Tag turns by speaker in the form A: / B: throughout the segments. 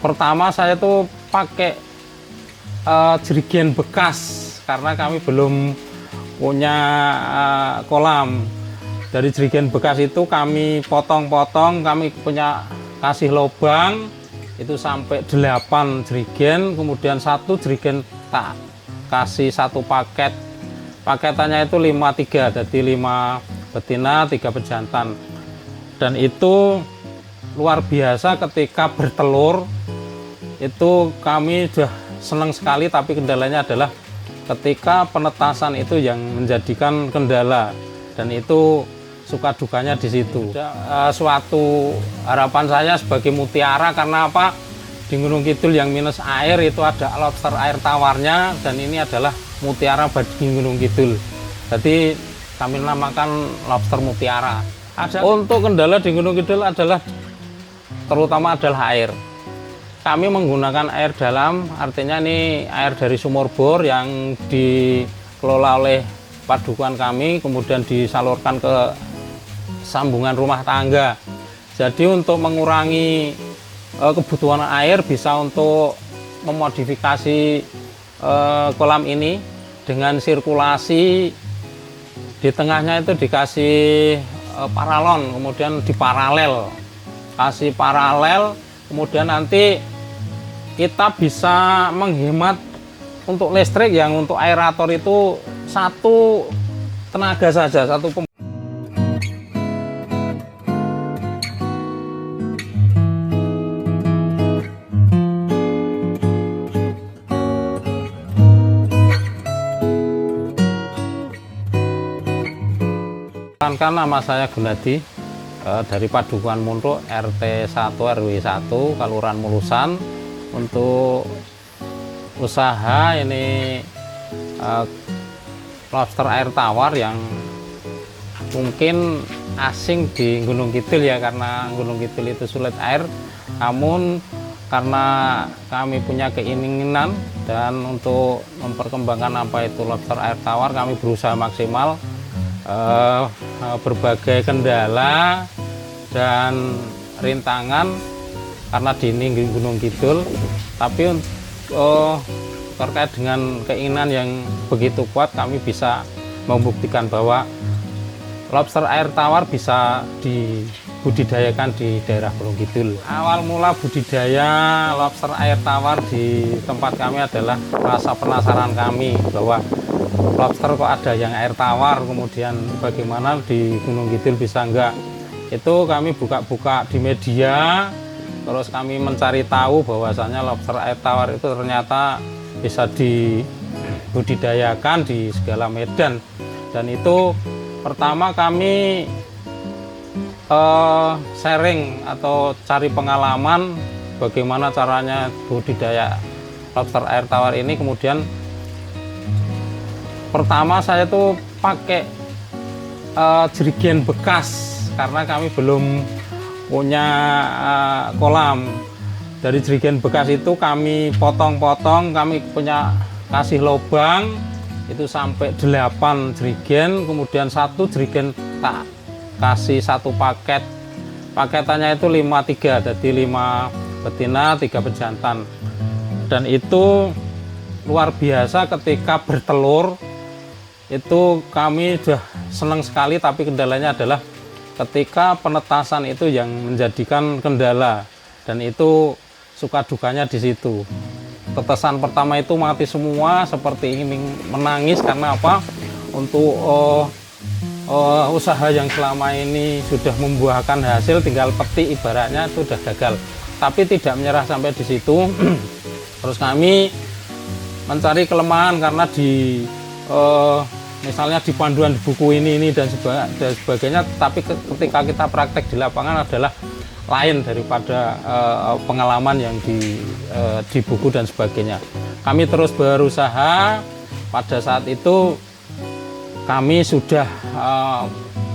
A: Pertama saya tuh pakai jerigen bekas karena kami belum punya kolam. Dari jerigen bekas itu kami potong-potong, kami punya kasih lubang itu sampai 8 jerigen, kemudian satu jerigen tak kasih satu paket. Paketannya itu 5-3, jadi 5 betina 3 pejantan. Dan itu luar biasa ketika bertelur, itu kami sudah senang sekali, tapi kendalanya adalah ketika penetasan itu yang menjadikan kendala, dan itu suka dukanya di situ. Suatu harapan saya sebagai mutiara, karena apa, di Gunung Kidul yang minus air itu ada lobster air tawarnya, dan ini adalah mutiara bagi Gunung Kidul, jadi kami namakan lobster mutiara. Untuk kendala di Gunung Kidul adalah terutama adalah air. Kami menggunakan air dalam, artinya ini air dari sumur bor yang dikelola oleh padukuhan kami, kemudian disalurkan ke sambungan rumah tangga. Jadi untuk mengurangi kebutuhan air, bisa untuk memodifikasi kolam ini dengan sirkulasi. Di tengahnya itu dikasih paralon, kemudian diparalel, kasih paralel, kemudian nanti kita bisa menghemat untuk listrik, yang untuk aerator itu satu tenaga saja, satu Kan nama saya Gunadi, dari Padukuhan Muntuk, RT 1 RW 1 Kelurahan Mulusan. Untuk usaha ini lobster air tawar yang mungkin asing di Gunung Kidul ya, karena Gunung Kidul itu sulit air. Namun karena kami punya keinginan dan untuk memperkembangkan apa itu lobster air tawar, kami berusaha maksimal. Berbagai kendala dan rintangan karena di ini Gunung Kidul, tapi terkait dengan keinginan yang begitu kuat, kami bisa membuktikan bahwa lobster air tawar bisa dibudidayakan di daerah Gunung Kidul. Awal mula budidaya lobster air tawar di tempat kami adalah rasa penasaran kami bahwa lobster kok ada yang air tawar, kemudian bagaimana di Gunung Kidul bisa enggak. Itu kami buka-buka di media, terus kami mencari tahu bahwasanya lobster air tawar itu ternyata bisa dibudidayakan di segala medan. Dan itu pertama kami sharing atau cari pengalaman bagaimana caranya budidaya lobster air tawar ini. Kemudian pertama saya tuh pakai jerigen bekas karena kami belum punya kolam. Dari jerigen bekas itu kami potong-potong, kami punya kasih lubang itu sampai 8 jerigen, kemudian satu jerigen tak kasih satu paket. Paketannya itu 5-3, jadi 5 betina 3 pejantan. Dan itu luar biasa ketika bertelur, itu kami sudah senang sekali, tapi kendalanya adalah ketika penetasan itu yang menjadikan kendala, dan itu suka dukanya di situ. Tetesan pertama itu mati semua, seperti ini, menangis karena apa? Untuk usaha yang selama ini sudah membuahkan hasil, tinggal petik ibaratnya itu sudah gagal. Tapi tidak menyerah sampai di situ. Terus kami mencari kelemahan karena di misalnya di panduan di buku ini dan sebagainya, tapi ketika kita praktek di lapangan adalah lain daripada pengalaman yang di buku dan sebagainya. Kami terus berusaha. Pada saat itu kami sudah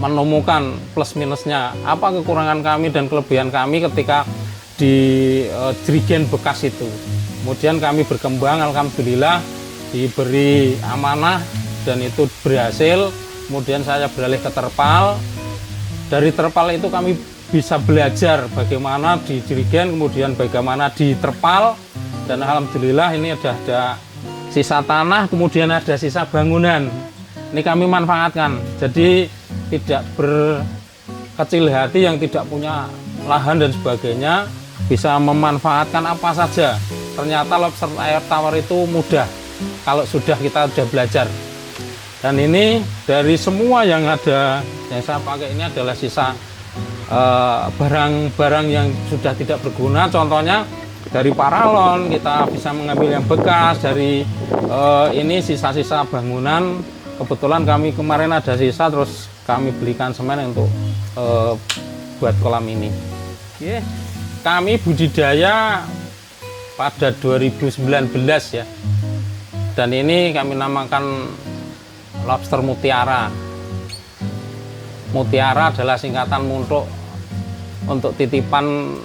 A: menemukan plus minusnya, apa kekurangan kami dan kelebihan kami ketika di jerigen bekas itu. Kemudian kami berkembang, alhamdulillah diberi amanah dan itu berhasil. Kemudian saya beralih ke terpal. Dari terpal itu kami bisa belajar bagaimana di jerigen, kemudian bagaimana di terpal, dan alhamdulillah ini ada sisa tanah, kemudian ada sisa bangunan. Ini kami manfaatkan, jadi tidak berkecil hati yang tidak punya lahan dan sebagainya, bisa memanfaatkan apa saja. Ternyata lobster air tawar itu mudah kalau sudah kita belajar. Dan ini dari semua yang ada yang saya pakai ini adalah sisa barang-barang yang sudah tidak berguna. Contohnya dari paralon kita bisa mengambil yang bekas, dari ini sisa-sisa bangunan. Kebetulan kami kemarin ada sisa, terus kami belikan semen untuk buat kolam ini. Kami budidaya pada 2019 ya, dan ini kami namakan lobster mutiara. Mutiara adalah singkatan untuk titipan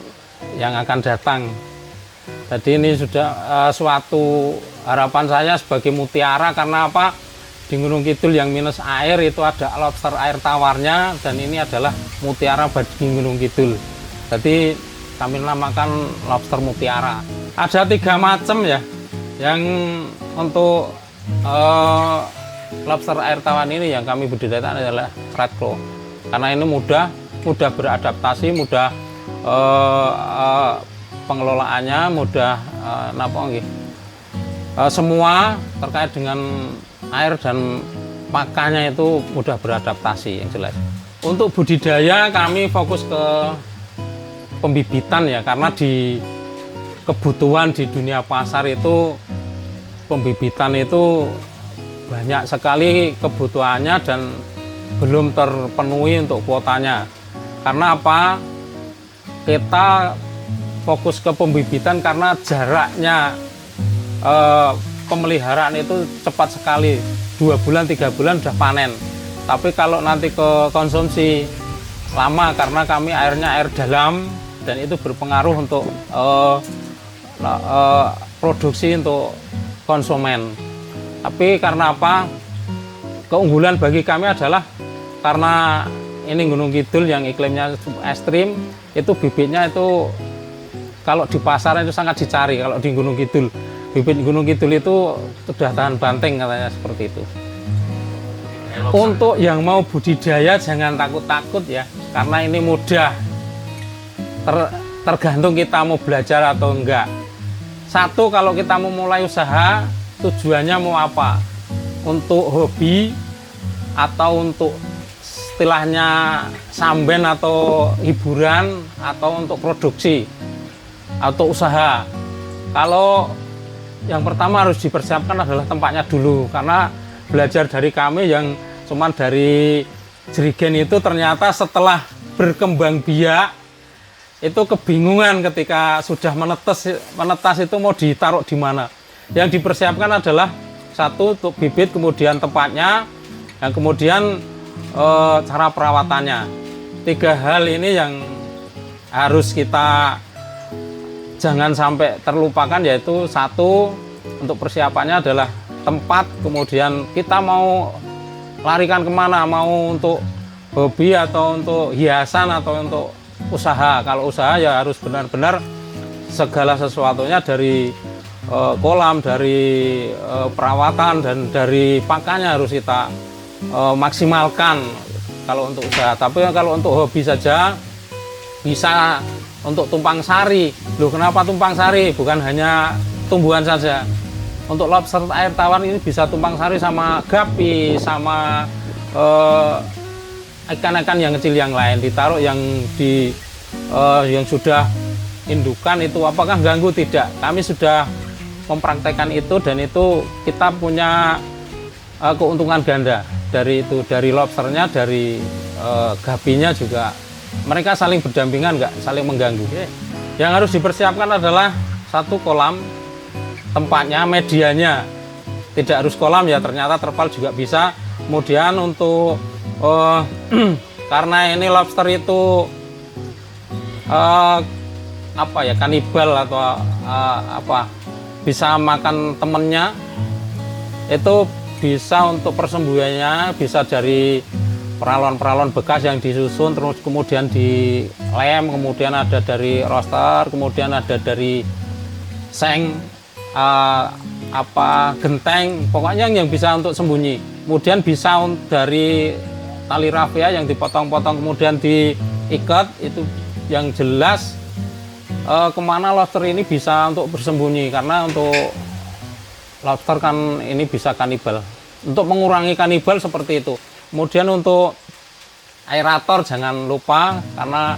A: yang akan datang. Jadi ini sudah suatu harapan saya sebagai mutiara, karena apa? Di Gunung Kidul yang minus air itu ada lobster air tawarnya, dan ini adalah mutiara bagi Gunung Kidul. Jadi kami namakan lobster mutiara. Ada 3 macam ya, yang untuk lobster air tawar ini yang kami budidayakan adalah red claw, karena ini mudah beradaptasi, mudah pengelolaannya, mudah semua terkait dengan air dan pakannya itu mudah beradaptasi yang jelas. Untuk budidaya kami fokus ke pembibitan ya, karena di kebutuhan di dunia pasar itu pembibitan itu banyak sekali kebutuhannya dan belum terpenuhi untuk kuotanya. Karena apa? Kita fokus ke pembibitan karena jaraknya pemeliharaan itu cepat sekali, 2 bulan 3 bulan sudah panen. Tapi kalau nanti ke konsumsi lama, karena kami airnya air dalam, dan itu berpengaruh untuk produksi untuk konsumen. Tapi karena apa? Keunggulan bagi kami adalah karena ini Gunung Kidul yang iklimnya ekstrim, itu bibitnya itu kalau di pasaran itu sangat dicari. Kalau di Gunung Kidul, bibit Gunung Kidul itu sudah tahan banting katanya, seperti itu. Untuk yang mau budidaya jangan takut-takut ya, karena ini mudah. Tergantung kita mau belajar atau enggak. Satu, kalau kita mau mulai usaha, tujuannya mau apa? Untuk hobi atau untuk istilahnya samben atau hiburan, atau untuk produksi atau usaha. Kalau yang pertama harus dipersiapkan adalah tempatnya dulu, karena belajar dari kami yang cuman dari jerigen itu ternyata setelah berkembang biak itu kebingungan ketika sudah menetas itu mau ditaruh di mana. Yang dipersiapkan adalah satu, untuk bibit, kemudian tempatnya, dan kemudian cara perawatannya. 3 hal ini yang harus kita jangan sampai terlupakan, yaitu satu, untuk persiapannya adalah tempat, kemudian kita mau larikan kemana, mau untuk hobi atau untuk hiasan atau untuk usaha. Kalau usaha ya harus benar-benar segala sesuatunya, dari kolam, dari perawatan, dan dari pakannya harus kita maksimalkan kalau untuk usaha. Tapi kalau untuk hobi saja bisa untuk tumpang sari. Loh, kenapa tumpang sari? Bukan hanya tumbuhan saja. Untuk lobster air tawar ini bisa tumpang sari sama gapi, sama ikan-ikan yang kecil yang lain, ditaruh yang yang sudah indukan itu apakah ganggu? Tidak. Kami sudah mempraktekkan itu, dan itu kita punya keuntungan ganda dari itu, dari lobsternya, dari gapinya juga. Mereka saling berdampingan, nggak saling mengganggu. Yang harus dipersiapkan adalah satu, kolam, tempatnya, medianya. Tidak harus kolam ya, ternyata terpal juga bisa. Kemudian untuk karena ini lobster itu kanibal atau bisa makan temennya, itu bisa untuk persembuhannya bisa dari peralon-peralon bekas yang disusun terus kemudian dilem, kemudian ada dari roster, kemudian ada dari seng, genteng, pokoknya yang bisa untuk sembunyi. Kemudian bisa dari tali rafia yang dipotong-potong kemudian diikat, itu yang jelas kemana lobster ini bisa untuk bersembunyi, karena untuk lobster kan ini bisa kanibal. Untuk mengurangi kanibal seperti itu. Kemudian untuk aerator jangan lupa, karena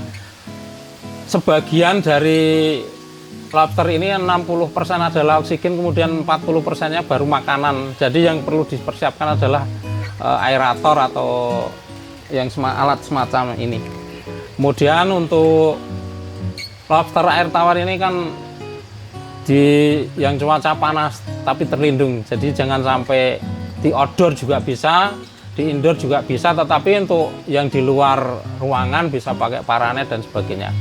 A: sebagian dari lobster ini 60% adalah oksigen, kemudian 40%-nya baru makanan. Jadi yang perlu dipersiapkan adalah aerator atau yang alat semacam ini. Kemudian untuk lobster air tawar ini kan yang cuaca panas tapi terlindung, jadi jangan sampai di outdoor juga bisa, di indoor juga bisa, tetapi untuk yang di luar ruangan bisa pakai paranet dan sebagainya.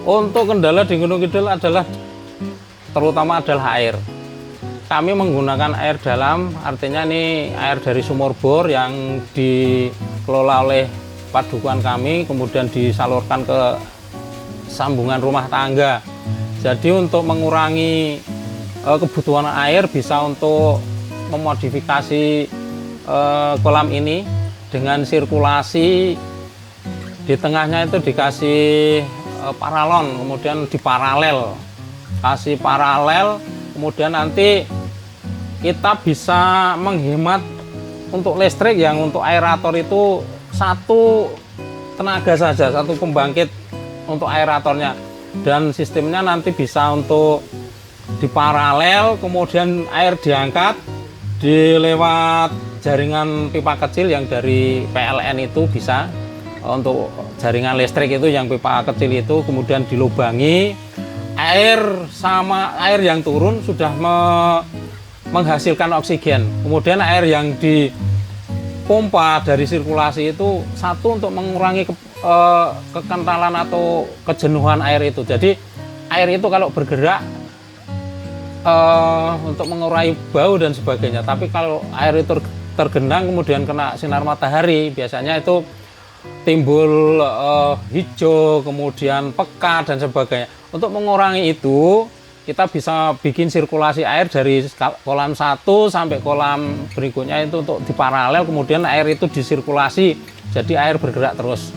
A: Untuk kendala di Gunung Kidul adalah terutama adalah air. Kami menggunakan air dalam, artinya ini air dari sumur bor yang dikelola oleh padukuhan kami, kemudian disalurkan ke sambungan rumah tangga. Jadi untuk mengurangi kebutuhan air bisa untuk memodifikasi kolam ini dengan sirkulasi, di tengahnya itu dikasih paralon, kemudian diparalel, kasih paralel, kemudian nanti kita bisa menghemat untuk listrik yang untuk aerator itu satu tenaga saja, satu pembangkit untuk aeratornya, dan sistemnya nanti bisa untuk diparalel, kemudian air diangkat dilewat jaringan pipa kecil yang dari PLN itu bisa untuk jaringan listrik itu yang pipa kecil itu, kemudian dilubangi air sama air yang turun sudah menghasilkan oksigen, kemudian air yang dipompa dari sirkulasi itu satu untuk mengurangi kekentalan atau kejenuhan air itu. Jadi air itu kalau bergerak untuk mengurai bau dan sebagainya, tapi kalau air itu tergenang kemudian kena sinar matahari biasanya itu timbul hijau, kemudian pekat dan sebagainya. Untuk mengurangi itu kita bisa bikin sirkulasi air dari kolam 1 sampai kolam berikutnya itu untuk diparalel, kemudian air itu disirkulasi jadi air bergerak terus,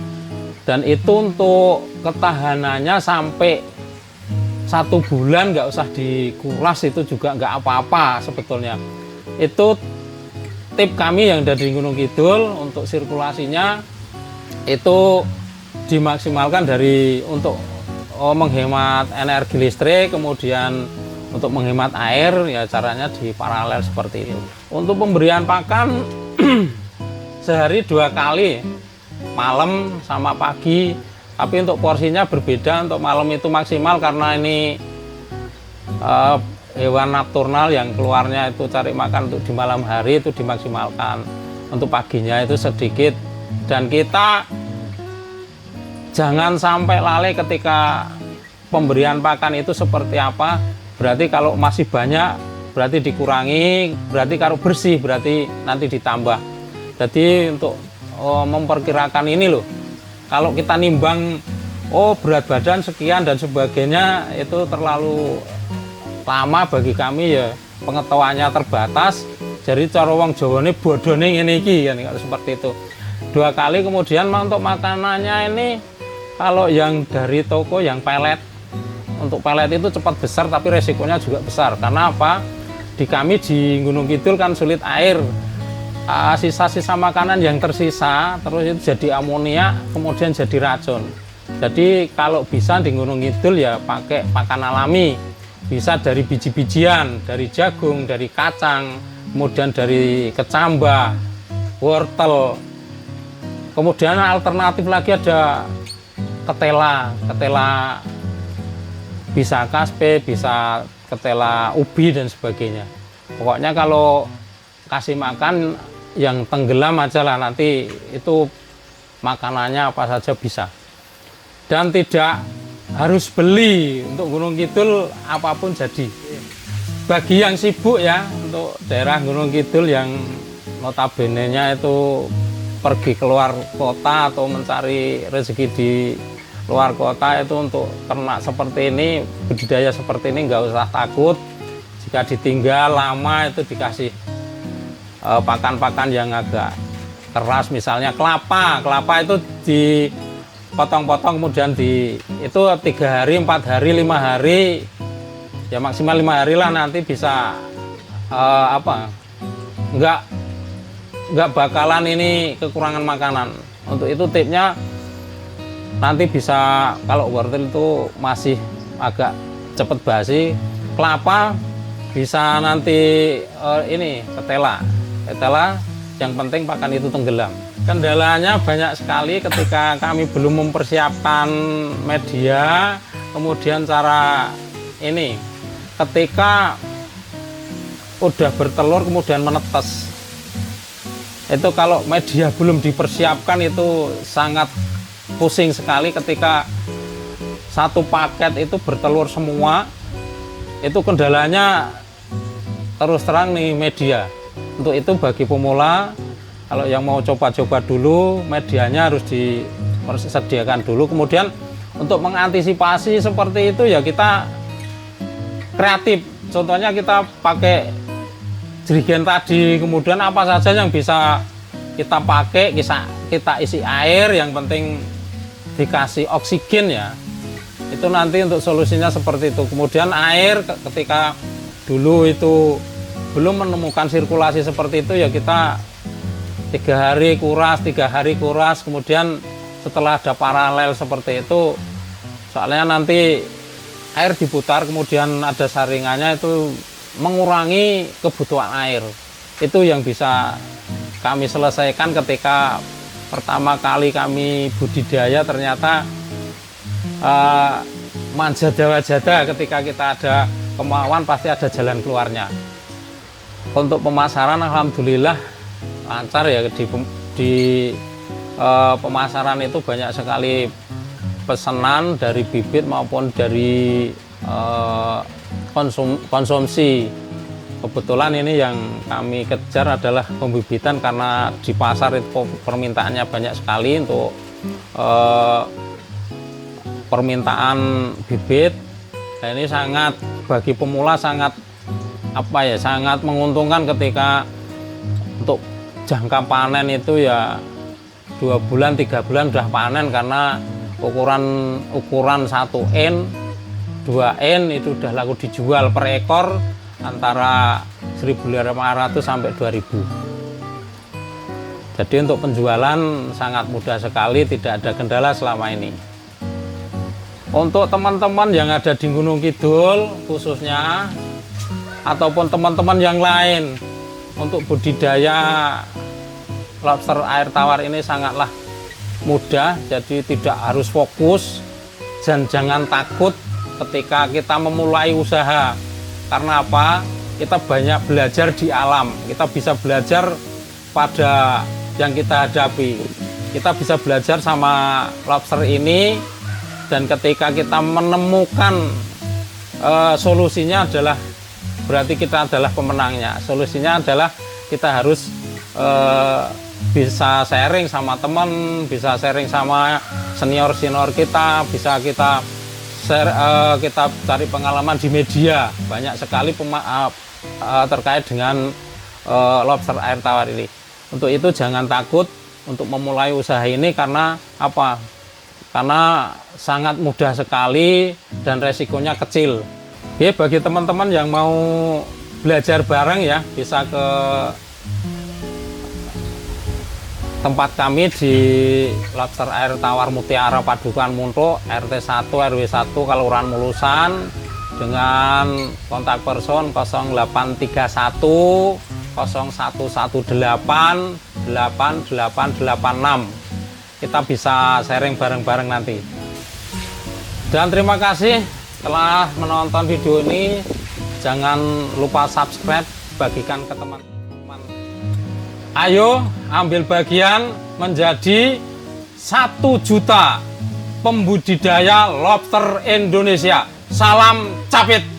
A: dan itu untuk ketahanannya sampai 1 bulan, nggak usah dikuras, itu juga nggak apa-apa sebetulnya. Itu tip kami yang dari Gunung Kidul. Untuk sirkulasinya itu dimaksimalkan dari untuk menghemat energi listrik, kemudian untuk menghemat air ya caranya di paralel seperti itu. Untuk pemberian pakan sehari 2 kali, malam sama pagi, tapi untuk porsinya berbeda. Untuk malam itu maksimal karena ini hewan nocturnal yang keluarnya itu cari makan untuk di malam hari, itu dimaksimalkan. Untuk paginya itu sedikit, dan kita jangan sampai lalai ketika pemberian pakan itu seperti apa. Berarti kalau masih banyak berarti dikurangi, berarti kalau bersih berarti nanti ditambah. Jadi untuk memperkirakan ini loh, kalau kita nimbang berat badan sekian dan sebagainya itu terlalu lama bagi kami ya, pengetahuannya terbatas. Jadi cara wong Jawa ini bodone ngene iki kan, kalau seperti itu. 2 kali. Kemudian untuk makanannya ini kalau yang dari toko yang pelet, untuk pelet itu cepat besar tapi resikonya juga besar. Karena apa? Di kami di Gunung Kidul kan sulit air. Sisa-sisa makanan yang tersisa terus itu jadi amonia, kemudian jadi racun. Jadi kalau bisa di Gunung Kidul ya pakai pakan alami. Bisa dari biji-bijian, dari jagung, dari kacang, kemudian dari kecambah, wortel. Kemudian alternatif lagi ada ketela bisa kaspe, bisa ketela ubi dan sebagainya. Pokoknya kalau kasih makan yang tenggelam aja lah, nanti itu makanannya apa saja bisa. Dan tidak harus beli, untuk Gunung Kidul apapun jadi. Bagi yang sibuk ya, untuk daerah Gunung Kidul yang notabene-nya itu pergi keluar kota atau mencari rezeki di luar kota itu untuk ternak seperti ini, budidaya seperti ini nggak usah takut. Jika ditinggal lama itu dikasih pakan-pakan yang agak keras, misalnya kelapa itu dipotong-potong kemudian itu 3 hari, 4 hari, 5 hari, ya maksimal 5 hari lah, nanti bisa nggak bakalan ini kekurangan makanan. Untuk itu tipnya nanti bisa, kalau wortel itu masih agak cepet basi, kelapa bisa nanti ini ketela, yang penting pakan itu tenggelam. Kendalanya banyak sekali ketika kami belum mempersiapkan media, kemudian cara ini ketika udah bertelur kemudian menetes, itu kalau media belum dipersiapkan itu sangat pusing sekali. Ketika satu paket itu bertelur semua, itu kendalanya terus terang nih media. Untuk itu bagi pemula, kalau yang mau coba-coba dulu, medianya harus disediakan dulu. Kemudian untuk mengantisipasi seperti itu ya kita kreatif. Contohnya kita pakai jerigen tadi, kemudian apa saja yang bisa kita pakai, kita isi air, yang penting dikasih oksigen ya. Itu nanti untuk solusinya seperti itu. Kemudian air ketika dulu itu belum menemukan sirkulasi seperti itu ya kita 3 hari kuras, 3 hari kuras. Kemudian setelah ada paralel seperti itu, soalnya nanti air diputar kemudian ada saringannya, itu mengurangi kebutuhan air. Itu yang bisa kami selesaikan ketika pertama kali kami budidaya. Ternyata manjada-wajada, ketika kita ada kemauan pasti ada jalan keluarnya. Untuk pemasaran alhamdulillah lancar ya. Di pemasaran itu banyak sekali pesanan dari bibit maupun dari konsumsi. Kebetulan ini yang kami kejar adalah pembibitan, karena di pasar itu permintaannya banyak sekali untuk permintaan bibit. Nah, ini sangat bagi pemula sangat sangat menguntungkan ketika untuk jangka panen itu ya 2 bulan 3 bulan sudah panen, karena ukuran 1 N 2 N itu sudah laku dijual per ekor antara 1.500 sampai 2.000. Jadi untuk penjualan sangat mudah sekali, tidak ada kendala selama ini. Untuk teman-teman yang ada di Gunung Kidul khususnya, ataupun teman-teman yang lain, untuk budidaya lobster air tawar ini sangatlah mudah. Jadi tidak harus fokus dan jangan takut ketika kita memulai usaha. Karena apa? Kita banyak belajar di alam, kita bisa belajar pada yang kita hadapi. Kita bisa belajar sama lobster ini, dan ketika kita menemukan solusinya adalah berarti kita adalah pemenangnya. Solusinya adalah kita harus bisa sharing sama teman, bisa sharing sama senior-senior kita, bisa kita share, kita cari pengalaman di media. Banyak sekali terkait dengan lobster air tawar ini. Untuk itu jangan takut untuk memulai usaha ini, karena apa? Karena sangat mudah sekali dan resikonya kecil. Oke, bagi teman-teman yang mau belajar bareng ya, bisa ke tempat kami di Lobster Air Tawar Mutiara Padukan Muntuk, RT 1 RW 1 Kelurahan Mulusan, dengan kontak person 0831 0118 8886. Kita bisa sharing bareng-bareng nanti. Dan terima kasih telah menonton video ini. Jangan lupa subscribe, bagikan ke teman-teman. Ayo ambil bagian menjadi 1 juta pembudidaya lobster Indonesia. Salam capit.